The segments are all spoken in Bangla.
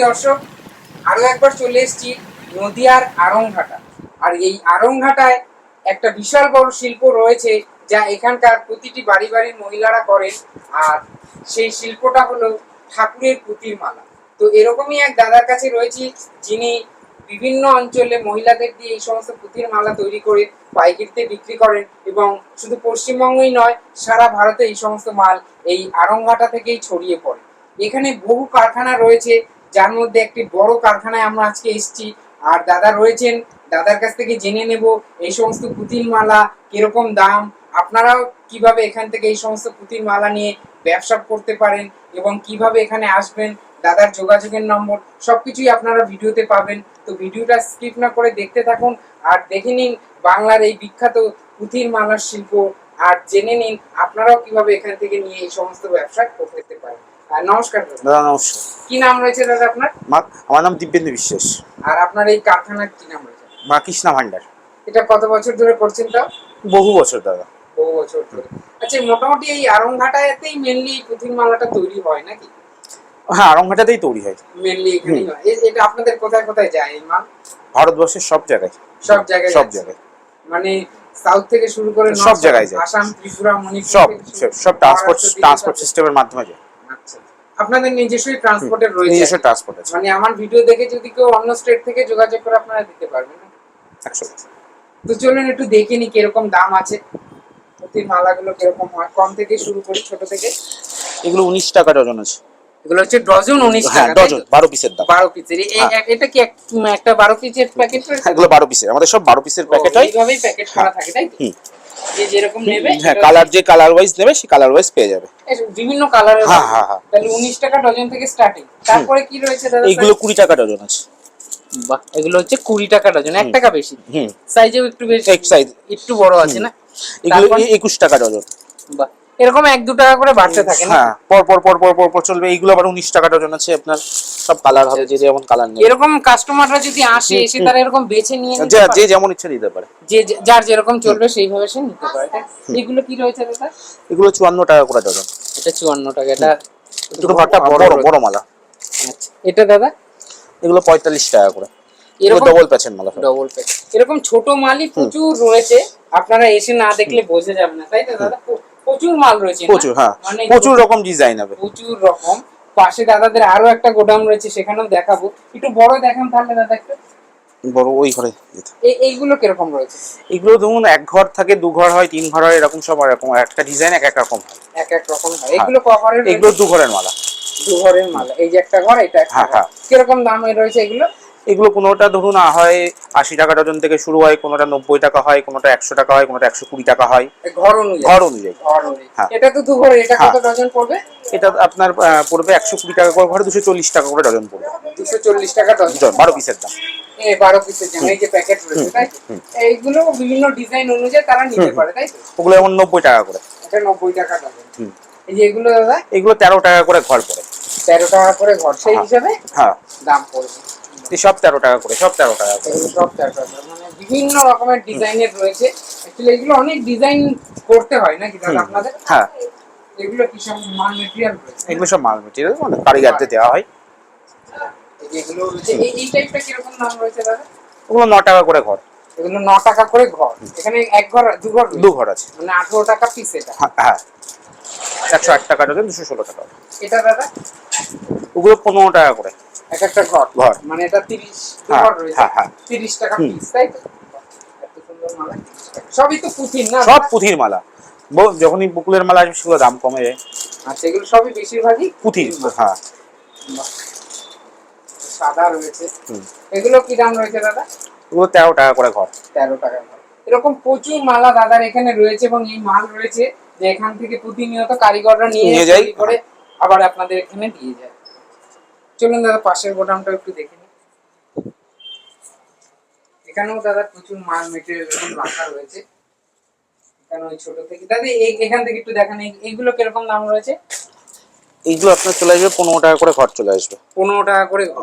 দর্শক, আরো একবার চলে এসেছি নদিয়ার আড়ংঘাটা। আর এই আড়ংঘাটায় একটা বিশাল বড় শিল্প রয়েছে, যা এখানকার প্রতিটি বাড়ি বাড়ির মহিলারা করেন। আর সেই শিল্পটা হলো ঠাকুরের পুঁতির মালা। তো এরকমই এক দাদার কাছে রয়েছি, যিনি বিভিন্ন অঞ্চলে মহিলাদের দিয়ে এই সমস্ত পুঁতির মালা তৈরি করে পাইকারিতে বিক্রি করেন, এবং শুধু পশ্চিমবঙ্গই নয়, সারা ভারতে এই সমস্ত মাল এই আড়ংঘাটা থেকেই ছড়িয়ে পড়ে। এখানে বহু কারখানা রয়েছে, যার মধ্যে একটি বড় কারখানায় আমরা আজকে এসেছি। আর দাদা রয়েছেন, দাদার কাছ থেকে জেনে নেব এই সমস্ত পুঁতির মালা কিরকম দাম, আপনারাও কিভাবে এখান থেকে এই সমস্ত পুঁতির মালা নিয়ে ব্যবসা করতে পারেন, এবং কিভাবে এখানে আসবেন, দাদার যোগাযোগের নম্বর সবকিছুই আপনারা ভিডিওতে পাবেন। তো ভিডিওটা স্কিপ না করে দেখতে থাকুন, আর দেখে নিন বাংলার এই বিখ্যাত পুঁতির মালার শিল্প, আর জেনে নিন আপনারাও কিভাবে এখান থেকে নিয়ে এই সমস্ত ব্যবসা করতে পারেন। নমস্কার দাদা। নমস্কার। কি নাম রয়েছে দাদা আপনার? আমার নাম দিব্যেন্দু বিশ্বাস। আর আপনার এই কারখানার কি নাম রয়েছে? মা কৃষ্ণা ভান্ডার। এটা কত বছর ধরে করছেন? তাও বহু বছর দাদা। বহু বছর ধরে। আচ্ছা, মোটামুটি এই আড়ংঘাটাতেই মেনলি এই পুঁতির মালাটা তৈরি হয় নাকি? হ্যাঁ, আড়ংঘাটাতেই তৈরি হয় মেনলি এখানেই হয়। এটা আপনাদের কোথায় কোথায় যায় এই মাল? ভারতবর্ষের সব জায়গায়। সব জায়গায় সব জায়গায়, মানে সাউথ থেকে শুরু করে সব জায়গায় যায়। আসাম, ত্রিপুরা, মণিপুর, সব ট্রান্সপোর্ট সিস্টেমের মাধ্যমে যায়। আচ্ছা, আপনাদের নিজস্বই ট্রান্সপোর্টের রয়েছে? নিজস্ব ট্রান্সপোর্ট আছে। মানে আমার ভিডিও দেখে যদি কেউ অন্য স্টেট থেকে যোগাযোগ করে আপনারা দিতে পারবেন? 100%। তো চলুন একটু দেখে নি কিরকম দাম আছে, পুঁতির মালাগুলো কিরকম হয়। কম থেকে শুরু করি, ছোট থেকে। এগুলো 19 টাকা ডজন আছে। এগুলো হচ্ছে ডজন 19 টাকা? হ্যাঁ, ডজন 12 পিসের দাম। 12 পিসের। এটা কি একটা 12 পিসের প্যাকেট রয়েছে? এগুলো 12 পিসের, আমাদের সব 12 পিসের প্যাকেট হয়। এইভাবেই প্যাকেট করা থাকে তাই তো? যে যেরকম নেবে, হ্যাঁ, কালার যে কালার ওয়াইজ নেবে সেই কালার ওয়াইজ পেয়ে যাবে। বিভিন্ন কালারের। হ্যাঁ হ্যাঁ হ্যাঁ। তাহলে 19 টাকা ডজন থেকে স্টার্টিং। তারপরে কি রয়েছে দাদা? এগুলো 20 টাকা ডজন আছে। বাহ, এগুলো হচ্ছে 20 টাকা ডজন, 1 টাকা বেশি। সাইজেও একটু বেশি, সাইজ একটু বড় আছে না? এগুলো 21 টাকা ডজন। বাহ, এরকম 1-2 টাকা করে বাড়তে থাকে না? হ্যাঁ, পর চলবে। এইগুলো আবার 19 টাকা ডজন আছে। আপনার সব কালার হবে, যে যেমন কালার নেবে। এরকম কাস্টমাররা যদি আসে, এসে তারা এরকম বেছে নিয়ে নিতে পারে? যে যেমন ইচ্ছা দিতে পারে, যে যার যেরকম চলবে সেইভাবে সে নিতে পারে। এগুলো কি রয়েছে দাদা? এগুলো 54 টাকা করে ডজন। এটা 54 টাকা। এটা একটু ঘরটা বড় মালা। আচ্ছা, এটা দাদা? এগুলো 45 টাকা করে। এরকম ডবল প্যাচের মালা। ডবল প্যাচ। এরকম ছোট মালই প্রচুর রয়েছে, আপনারা এসে না দেখলে বোঝা যাবে না, তাই তো দাদা? প্রচুর মাল রয়েছে। প্রচুর, হ্যাঁ, মানে প্রচুর রকম ডিজাইন হবে। প্রচুর রকম। পাশে দাদাদের আরো একটা গোডাউন রয়েছে, সেখানেও দেখাবো। একটু বড় দেখান তাহলে দাদা একটু। বড় ওই ঘরে। এইগুলো কিরকম রয়েছে? এগুলো ধরুন 1 ঘর থাকে, 2 ঘর হয়, 3 ঘর হয়, এরকম সব এরকম। একটা ডিজাইন এক এক রকম হয়। এক এক রকম হয়। এগুলো ক ঘরের? এগুলো 2 ঘরের মালা। 2 ঘরের মালা। এই যে একটা ঘর, এটা একটা ঘর। কিরকম দাম রয়েছে এগুলো? এগুলো কোনোটা ধরুন হয় 80 টাকা ডজন থেকে শুরু হয়, কোনোটা 90 টাকা হয়, কোনোটা 100 টাকা হয়, কোনোটা 120 টাকা হয়। ঘর অনুযায়ী? ঘর অনুযায়ী। এটা তো 2 ঘর। এটা কত ডজন পড়বে? এটা আপনার পড়বে 120 টাকা করে ঘরে, 240 টাকা করে ডজন পড়বে। 240 টাকা ডজন, 12 পিসের দাম। 12 পিসের জন্য এই যে প্যাকেট রয়েছে, তাই তো? এইগুলো বিভিন্ন ডিজাইন অনুযায়ী তারা নিতে পারে, তাই তো? ওগুলো যেমন 90 টাকা করে। এটা 90 টাকা ডজন। এই যে এগুলো দাদা? এগুলো 13 টাকা করে ঘর পড়ে। 13 টাকা করে ঘর, সেই হিসাবে হ্যাঁ দাম পড়বে। সব 13 টাকা করে, সব 13 টাকা করে। এগুলো সব 13 টাকা। মানে বিভিন্ন রকমের ডিজাইনের রয়েছে। অ্যাকচুয়ালি এগুলো অনেক ডিজাইন করতে হয় নাকি দাদা আপনাদের? হ্যাঁ। এগুলো কি সব মাল মেটেরিয়াল রয়েছে? এগুলো সব মাল মেটেরিয়াল, মানে কারিগরদের দেওয়া হয়। এগুলো রয়েছে। এই টাইপটা কিরকম দাম রয়েছে দাদা? ওগুলো 9 টাকা করে ঘর। এগুলো 9 টাকা করে ঘর। এখানে এক ঘর, 2 ঘর? 2 ঘর আছে। মানে 18 টাকা পিস এটা? হ্যাঁ। 108 টাকা ডজন, 216 টাকা। এটা দাদা? ওগুলো 15 টাকা করে এক একটা ঘর। মানে এটা 30 ঘর রয়েছে। 30 টাকা পিস, তাই তো? এত সুন্দর মালা। সবই তো পুঁতির না? সব পুঁতির মালা। যখনই বকুলের মালা আসবে সেগুলো দাম কমে যায়। আচ্ছা, এগুলো সবই বেশিরভাগই পুঁতির। হ্যাঁ। সাদা রয়েছে। এগুলো কি দাম রয়েছে দাদা? এগুলো 13 টাকা করে ঘর। 13 টাকা ঘর। এরকম প্রচুর মালা দাদার এখানে রয়েছে, এবং এই মাল রয়েছে যে এখান থেকে প্রতিনিয়ত কারিগররা নিয়ে যায় করে আবার আপনাদের এখানে দিয়ে যায়। চলুন দাদা পাশের গোডাউনটা একটু দেখে নিই। এখানেও দাদা প্রচুর মাল মেটেরিয়াল রাখা রয়েছে। এখানে ওই ছোট থেকে দাদা এখান থেকে একটু দেখান, এইগুলো কিরকম দাম রয়েছে? এইগুলো আপনার চলে আসবে 15 টাকা করে ঘর চলে আসবে। 15 টাকা করে ঘর।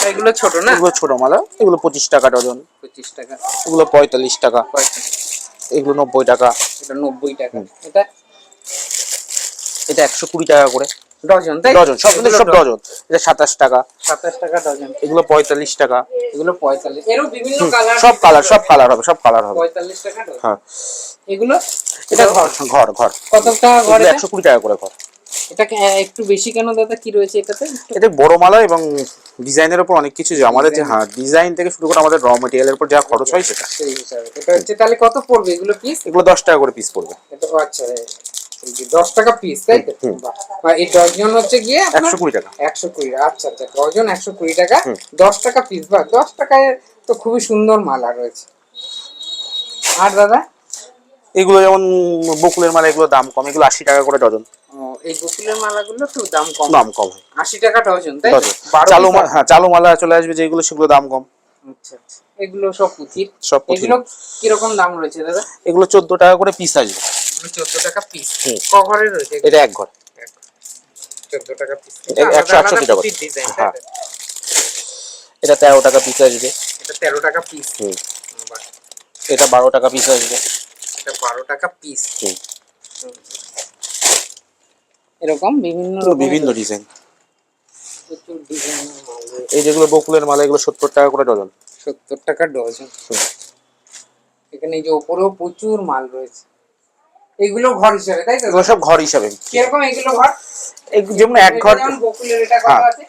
এগুলো ছোট না? এগুলো ছোট মালা। এগুলো 25 টাকা ডজন। 25 টাকা। এগুলো 45 টাকা। এগুলো 90 টাকা। এটা 90 টাকা। এটা 120 টাকা করে। ডজন, তাই ডজন সব কিন্তু সব ডজন। এটা 27 টাকা, 27 টাকা ডজন, এগুলো 45 টাকা, এগুলো 45, এরও বিভিন্ন কালার, সব কালার, সব কালার হবে, সব কালার হবে। 45 টাকা ডজন। হ্যাঁ, এগুলো, এটা ঘর ঘর ঘর কত টাকা ঘর? 120 টাকা করে ঘর। এটা একটু বেশি কেন দাদা, কি রয়েছে এটাতে? এতে বড় মালা এবং ডিজাইনের উপর অনেক কিছু, যে আমাদের যে হ্যাঁ ডিজাইন থেকে শুরু করে আমাদের র মেটেরিয়ালের উপর যা খরচ হয় সেটা সেই হিসাবে। এটা হচ্ছে তাহলে কত পড়বে এগুলো পিস? এগুলো 10 টাকা করে পিস পড়বে। এটা আচ্ছা, এই যে 10 টাকা পিস, তাই তো? বাহ, এই ডজন হচ্ছে গিয়ে 120 টাকা। 120, আচ্ছা আচ্ছা, ডজন 120 টাকা, 10 টাকা পিস। বাহ, 10 টাকায় তো খুবই সুন্দর মালা রয়েছে। আর দাদা এগুলো যেমন বকুলের মালা, এগুলো দাম কম, এগুলো 80 টাকা করে ডজন। এই বকুলের মালাগুলো তো দাম কম, দাম কম হয়, 80 টাকা ডজন, তাই? ডজন। চালু মালা, হ্যাঁ চালু মালা চলে আসবে যেগুলো, সেগুলো দাম কম। আচ্ছা আচ্ছা, এগুলো সব পুঁথির। সব পুঁথির। এগুলো কি রকম দাম রয়েছে দাদা? এগুলো 14 টাকা করে পিস আসবে। 14 টাকা পিস। হুম। ক ঘরে রয়েছে? এটা এক ঘর, 14 টাকা পিস। 168 টাকা। হ্যাঁ, এটা 13 টাকা পিস আসবে। এটা 13 টাকা পিস। হুম। বাহ, এটা 12 টাকা পিস আসবে। এটা 12 টাকা পিস। হুম। এরকম বিভিন্ন বিভিন্ন ডিজাইন। প্রচুর ডিজাইনের মাল রয়েছে। এই যেগুলো বকুলের মালা, এগুলো 70 টাকা করে ডজন। 70 টাকা ডজন। এখানে এই যে উপরেও প্রচুর মাল রয়েছে। এগুলো ঘর হিসাবে, তাই তো? এগুলো সব ঘর হিসাবে। কিরকম এগুলো ঘর? যেমন এক ঘর, যেমন বকুলের এটা কত হ্যাঁ, আছে?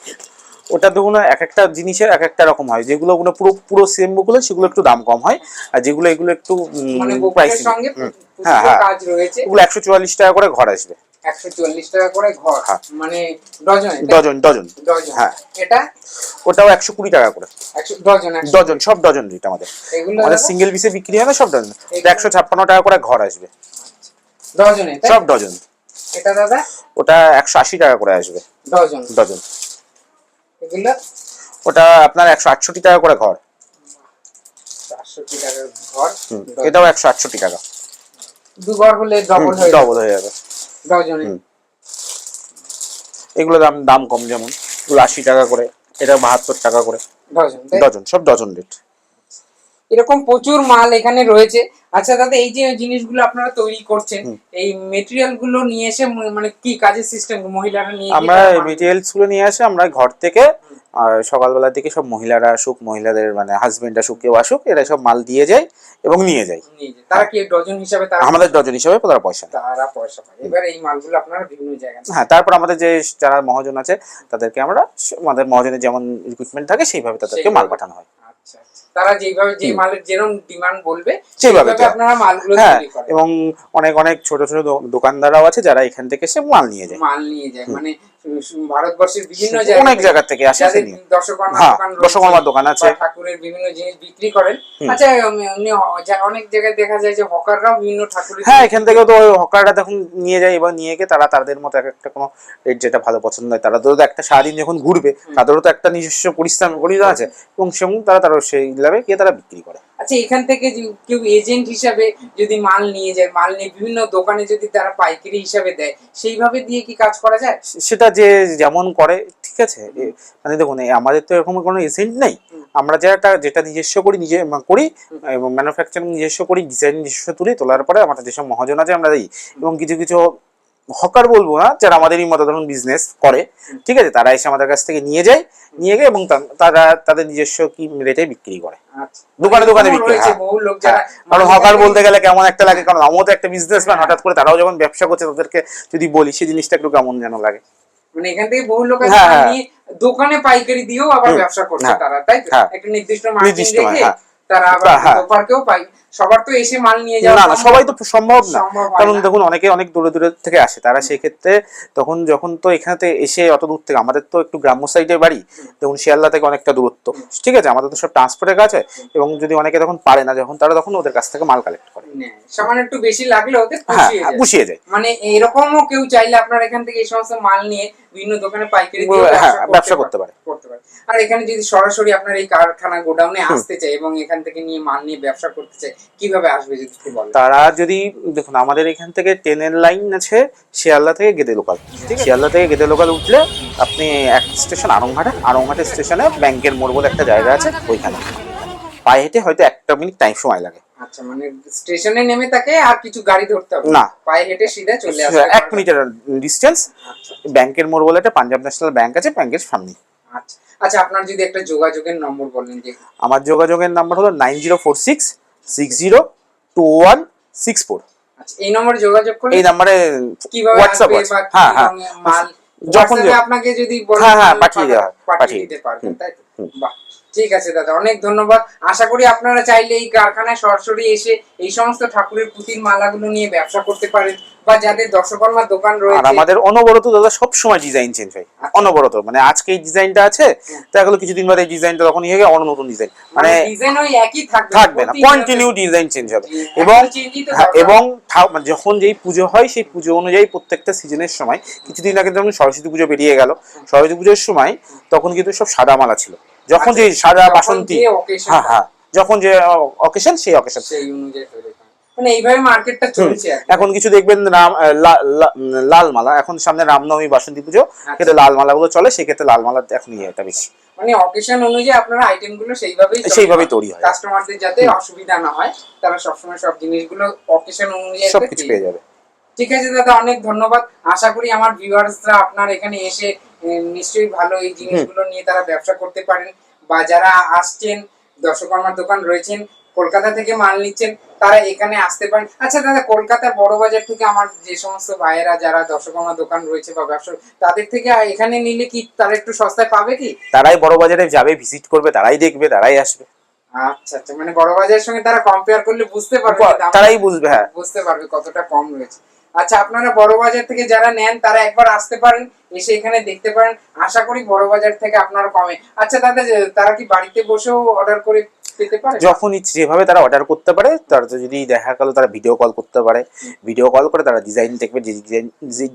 ওটা দেখুন এক একটা জিনিসের এক একটা রকম হয়। যেগুলো পুরো পুরো সেম বকুলে, সেগুলো একটু দাম কম হয়। আর যেগুলো এগুলো একটু মানে বকুলের প্রাইসিং, সঙ্গে হ্যাঁ পুরো হ্যাঁ, কাজ রয়েছে। এগুলো 144 টাকা করে ঘর আসবে। 144 টাকা করে ঘর, হ্যাঁ। মানে ডজন? Dozen dozen. ডজন। হ্যাঁ, এটা ওটাও 120 টাকা করে 100 ডজন। ডজন, সব ডজন রেট আমাদের। এগুলো আমাদের দাদা? সিঙ্গেল পিসে বিক্রি হয় না, সব ডজন। 156 টাকা করে ঘর আসবে, ডজনে, তাই? সব ডজন। এটা দাদা? ওটা 180 টাকা করে আসবে ডজন। ডজন। এগুলো ওটা আপনার 168 টাকা করে ঘর। 460 টাকার ঘর। এটাও 168 টাকা। দু ঘর হলে ডবল হয়ে ডবল হয়ে যাবে ডজনে। এগুলো দাম দাম কম, যেমন এগুলো 80 টাকা করে, এটা 72 টাকা করে ডজন, তাই? ডজন, সব ডজন রেট। এরকম প্রচুর মাল এখানে রয়েছে। আচ্ছা দাদা, এই যে জিনিসগুলো আপনারা তৈরি করছেন, এই মেটেরিয়াল গুলো নিয়ে এসে মানে কি কাজের সিস্টেম? মহিলারা নিয়ে আমরা মেটেরিয়ালস গুলো নিয়ে আসি আমরা ঘর থেকে, আর সকালবেলা থেকে সব মহিলারা আসুক, মহিলাদের মানে হাজবেন্ড আসুক, কেউ আসুক, এরা সব মাল দিয়ে যায় এবং নিয়ে যায়। তারা কি ডজন হিসাবে? তারা আমাদের ডজন হিসাবে তারা পয়সা নেয়। তারা পয়সা পায়। এবার এই মালগুলো আপনারা বিভিন্ন জায়গায়, হ্যাঁ, তারপর আমাদের যে যারা মহাজন আছে তাদেরকে আমরা, আমাদের মহাজনের যেমন রিক্রুটমেন্ট থাকে সেইভাবে তাদেরকে মাল পাঠানো হয়। আচ্ছা, তারা যেভাবে যে মালের যেরকম ডিমান্ড বলবে সেইভাবে আপনারা মালগুলো হ্যাঁ, তৈরি করেন। এবং অনেক অনেক ছোট ছোট দোকানদাররাও আছে যারা এখান থেকে এসে মাল নিয়ে যায়। মানে ভারতবর্ষের বিভিন্ন অনেক জায়গা থেকে আসে। দশকর্মার দোকান আছে, ঠাকুরের বিভিন্ন জিনিস বিক্রি করেন। আচ্ছা, অনেক জায়গায় দেখা যায় যে হকাররাও বিভিন্ন ঠাকুরের, হ্যাঁ, এখান থেকে তো হকাররা তখন নিয়ে যায়, এবার নিয়ে গিয়ে তারা তাদের মতো এক একটা কোনো রেট যেটা ভালো পছন্দ হয়, তারা তো একটা সারাদিন যখন ঘুরবে, তাদেরও তো একটা নিজস্ব পরিশ্রম আছে, এবং সেমন তারা সেই লেভে গিয়ে তারা বিক্রি করে। আচ্ছা, এখান থেকে কেউ এজেন্ট হিসাবে যদি মাল নিয়ে যায়, মাল নিয়ে বিভিন্ন দোকানে যদি তারা পাইকারি হিসাবে দেয়, সেইভাবে দিয়ে কি কাজ করা যায়? সেটা যে যেমন করে, ঠিক আছে। মানে দেখুন, আমাদের তো এরকম কোনো এজেন্ট নেই। আমরা যেটা নিজস্ব করি, নিজে করি, এবং ম্যানুফ্যাকচারিং নিজস্ব করি, ডিজাইন নিজস্ব তুলি, তোলার পরে আমাদের যেসব মহাজন আছে আমরা দিই। এবং কিছু কিছু হকার বলবো না, যারা আমাদেরই মতো ধরুন বিজনেস করে, ঠিক আছে, তারা এসে আমাদের কাছ থেকে নিয়ে যায়, নিয়ে গিয়ে এবং তারা তাদের নিজস্ব কি রেটে বিক্রি করে, দোকানে দোকানে বিক্রি হয়। কারণ হকার বলতে গেলে কেমন একটা লাগে, কারণ আমিও তো একটা বিজনেসম্যান, হঠাৎ করে তারাও যখন ব্যবসা করছে, তাদেরকে যদি বলি সেই জিনিসটা একটু কেমন যেন লাগে। মানে এখান থেকে বহু লোক দোকানে পাইকারি দিয়েও আবার ব্যবসা করছে তারা, তাই তো? একটা নির্দিষ্ট মার্জিন রেখে তারা আবার দোকানকেও পাই। সবার তো এসে মাল নিয়ে যাওয়া না, সবাই তো সম্ভব না, কারণ দেখুন অনেকে অনেক দূরে দূরে থেকে আসে, তারা সেই ক্ষেত্রে তখন যখন তো এখানে এসে অত দূর থেকে, আমাদের তো একটু গ্রাম্য সাইডে বাড়ি, দেখুন শিয়ালদা থেকে অনেকটা দূরত্ব, ঠিক আছে, আমাদের তো সব ট্রান্সপোর্টের কাজ হয়, এবং যদি অনেকে তখন পারে না, যখন তারা তখন ওদের কাছ থেকে মাল কালেক্ট করে, সামান্য একটু বেশি লাগলে ওদের পুষিয়ে যায়। মানে এরকমও কেউ চাইলে আপনার এখান থেকে এই সমস্ত মাল নিয়ে বিভিন্ন দোকানে পাইকারি ব্যবসা করতে পারে। আর এখানে যদি সরাসরি আপনার এই কারখানা গোডাউনে আসতে চায় এবং এখান থেকে নিয়ে মাল নিয়ে ব্যবসা করতে চায়, কিভাবে আসবে যদি একটু বলেন? তারা যদি দেখুন, আমাদের এখান থেকে ট্রেনের লাইন আছে শিয়ালদা থেকে গেদে লোকাল, শিয়ালদা থেকে গেদে লোকাল উঠলে আপনি এক স্টেশন আড়ংঘাট স্টেশনে ব্যাংকের মোড় বলে একটা জায়গা আছে, ওইখানে পায়ে হেঁটে হয়তো 1 মিনিট টাইম সময় লাগে। আচ্ছা, মানে স্টেশনে নেমে তাকে আর কিছু গাড়ি ধরতে হবে না। পায়ে হেঁটে সিধা চলে আসবে 1 মিনিটের ডিস্টেন্স। আচ্ছা ব্যাংকের মোড় বলে একটা পাঞ্জাব ন্যাশনাল ব্যাংক আছে, ব্যাংকের সামনে। আচ্ছা আচ্ছা, আপনার যদি একটা যোগাযোগের নম্বর বলেন যে। আমার যোগাযোগের নাম্বার হলো 9046602164। আচ্ছা, এই নম্বরে যোগাযোগ করলে এই নাম্বারে কিভাবে হোয়াটসঅ্যাপ আসবে আছে। বা কি হ্যাঁ হ্যাঁ, রঙের মাল যখন হোয়াটসঅ্যাপে আপনাকে যদি বলেন হ্যাঁ হ্যাঁ মাল পাঠিয়ে দেওয়া হয়, পাঠিয়ে দিতে পারবেন, তাই তো? বাহ, ঠিক আছে দাদা, অনেক ধন্যবাদ। আশা করি আপনারা চাইলে এই কারখানায় সরাসরি এসে এই সমস্ত ঠাকুরের পুঁতির মালাগুলো নিয়ে ব্যবসা করতে পারেন, বা যাদের দশকর্মার দোকান আর রয়েছে। আমাদের অনবরত দাদা সব সময় ডিজাইন চেঞ্জ হয়, অনবরত। মানে আজকে এই ডিজাইনটা আছে, দেখা গেলো কিছুদিন বাদে এই ডিজাইনটা তখন ইয়ে অন্য নতুন ডিজাইন, মানে ডিজাইন ওই একই থাকবে থাকবে না, কন্টিনিউ ডিজাইন চেঞ্জ হবে। এবং এবং মানে যখন যেই পুজো হয় সেই পুজো অনুযায়ী প্রত্যেকটা সিজনের সময়, কিছুদিন আগে যেমন সরস্বতী পুজো বেরিয়ে গেল, সরস্বতী পুজোর সময় তখন কিন্তু সব সাদা মালা ছিল, যখন যে সাদা বাসন্তী, হ্যাঁ হ্যাঁ, যখন যে অকেশন সেই অকেশন সেই অনুযায়ী তৈরি করা। মানে এইভাবে মার্কেটটা চলছে আর কি। এখন কিছু দেখবেন লাল মালা, এখন সামনে রামনবমী বাসন্তী পুজো, ক্ষেত্রে লাল মালাগুলো চলে, সেক্ষেত্রে লাল মালা এখন এটা বেশি। মানে অকেশন অনুযায়ী আপনারা আইটেমগুলো সেইভাবেই তৈরি হয়, কাস্টমারদের যাতে অসুবিধা না হয়, তারা সবসময় সব জিনিসগুলো অকেশন অনুযায়ী সবকিছু পেয়ে যাবে। ঠিক আছে দাদা, অনেক ধন্যবাদ। আশা করি আমার ভিউয়ার্সরা আপনার এখানে এসে নিশ্চয়ই ভালো এই জিনিসগুলো নিয়ে তারা ব্যবসা করতে পারেন, বা যারা আসছেন দশকর্মার দোকান রয়েছেন কলকাতা থেকে মাল নিচ্ছেন, তারা এখানে আসতে পারেন। আচ্ছা দাদা, কলকাতার বড় বাজার থেকে আমার যে সমস্ত ভাইয়েরা যারা দশকর্মা দোকান রয়েছে বা ব্যবসা, তাদের থেকে এখানে নিলে কি তারা একটু সস্তায় পাবে কি? তারাই বড় বাজারে যাবে, ভিজিট করবে, তারাই দেখবে, তারাই আসবে। আচ্ছা আচ্ছা, মানে বড় বাজারের সঙ্গে তারা কম্পেয়ার করলে বুঝতে পারবে, তারাই বুঝবে, হ্যাঁ বুঝতে পারবে কতটা কম রয়েছে। আচ্ছা, আপনারা বড় বাজার থেকে যারা নেন তারা একবার আসতে পারেন, এসে এখানে দেখতে পারেন। আশা করি বড় বাজার থেকে আপনারা কমে। আচ্ছা দাদা, তারা কি বাড়িতে বসেও অর্ডার করে পেতে পারে? যখন ইচ্ছে যেভাবে তারা অর্ডার করতে পারে। তারা যদি দেখা গেল তারা ভিডিও কল করতে পারে, ভিডিও কল করে তারা ডিজাইন দেখবে, যে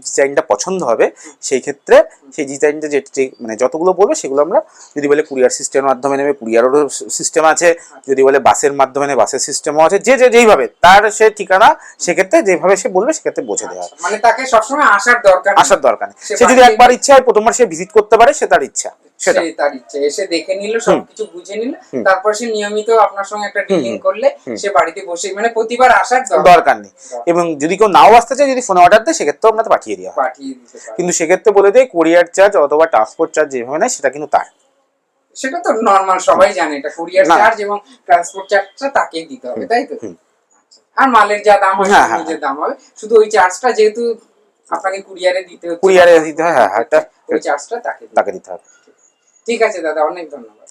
ডিজাইনটা পছন্দ হবে সেই ক্ষেত্রে সেই ডিজাইনটা যে মানে যতগুলো বলবে সেগুলো আমরা, যদি বলে কুরিয়ার সিস্টেমের মাধ্যমে নেবে কুরিয়ারেরও সিস্টেম আছে, যদি বলে বাসের মাধ্যমে নেবে বাসের সিস্টেমও আছে, যেইভাবে তার সে ঠিকানা, সেক্ষেত্রে যেভাবে সে বলবে সেক্ষেত্রে পৌঁছে দেওয়া হয়। মানে তাকে সবসময় আসার দরকার নেই। সে যদি একবার ইচ্ছা হয় প্রথমবার সে ভিজিট করতে পারে, সে তার ইচ্ছা, সেটা তার ইচ্ছা, এসে দেখে নিল, সবকিছু বুঝে নিল, তারপর সে নিয়মিত আপনার সঙ্গে একটা ডিলিং করলে সে বাড়িতে বসে, মানে প্রতিবার আসার দরকার নেই। এবং যদি কেউ নাও আসতে চায়, যদি ফোনে অর্ডার দেয়, সেক্ষেত্রে আমরা পাঠিয়ে দিতে পারি, কিন্তু সেক্ষেত্রে বলে দেয় কুরিয়ার চার্জ অথবা ট্রান্সপোর্ট চার্জ যেভাবে নেয় সেটা কিন্তু তার। সেটা তো নরমাল, সবাই জানে এটা কুরিয়ার চার্জ এবং ট্রান্সপোর্ট চার্জটা তাকেই দিতে হবে, তাই তো? আর মালের যা দাম হয় নিজের দাম হবে, শুধু ওই চার্জটা যেহেতু আপনাকে কুরিয়ারে দিতে হচ্ছে, কুরিয়ারে দিতে হয়, হ্যাঁ, ওই চার্জটা তাকে দিতে হবে। ঠিক আছে দাদা, অনেক ধন্যবাদ।